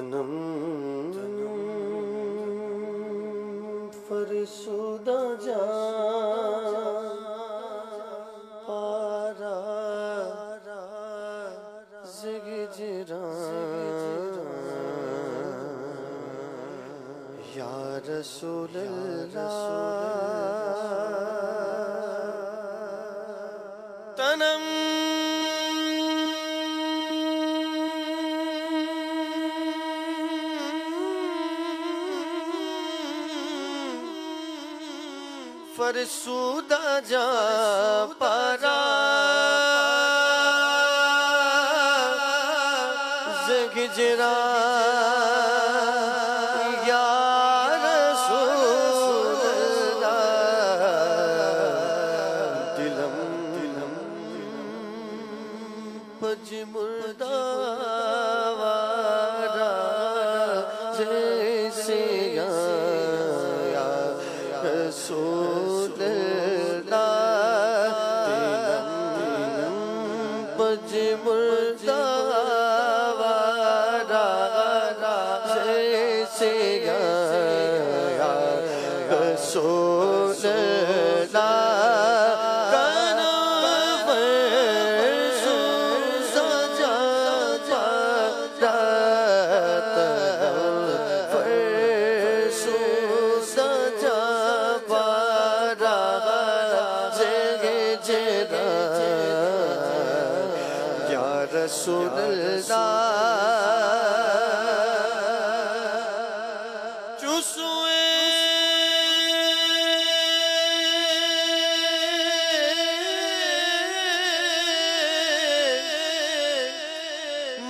تنم فرسودہ جان پارا زگجران یا رسول اللہ تنم فرسودہ جا پارا زگجران یا رسول اللہ دلم پج مردہ وارا جیسے یا رسول اللہ دلم پج مردہ وارا جیسے یا رسول اللہ رسول اللہ چوسوے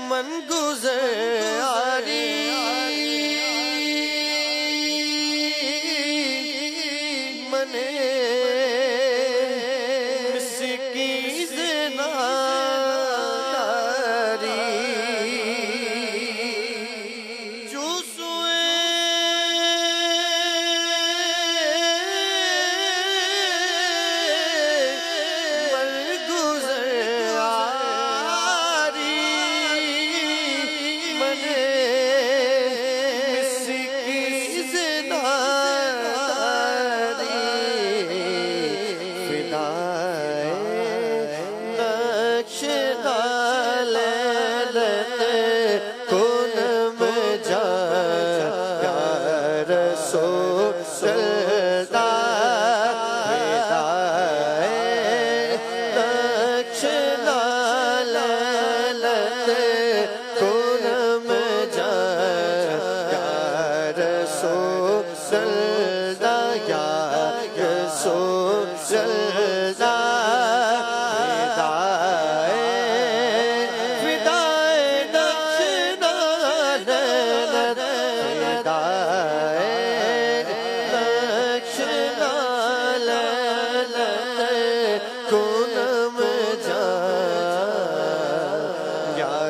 من گزاری منے مسکین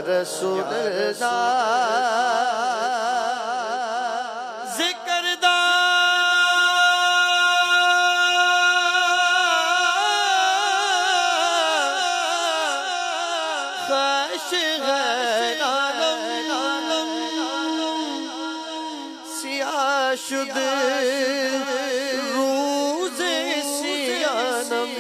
رسول اللہ ذکر دا خواہش غیر عالم سیاہ شد روز سیانم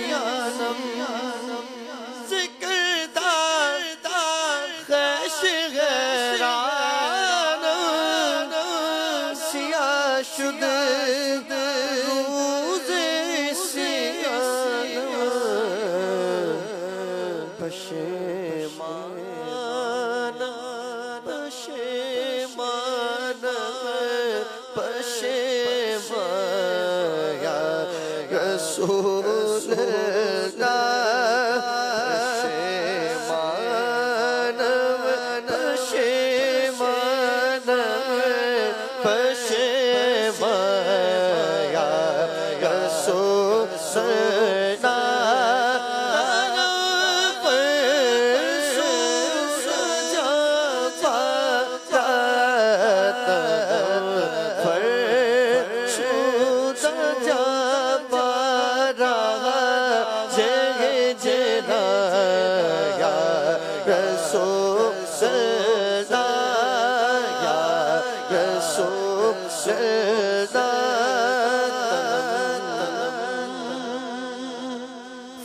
شد روز سیانم پشیمان پشیمان پشیمان یا رسول اللہ جے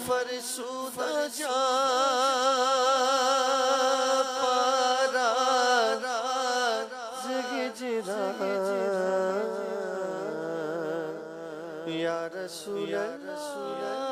فرسودہ جا پارا زگجرا یا رسول اللہ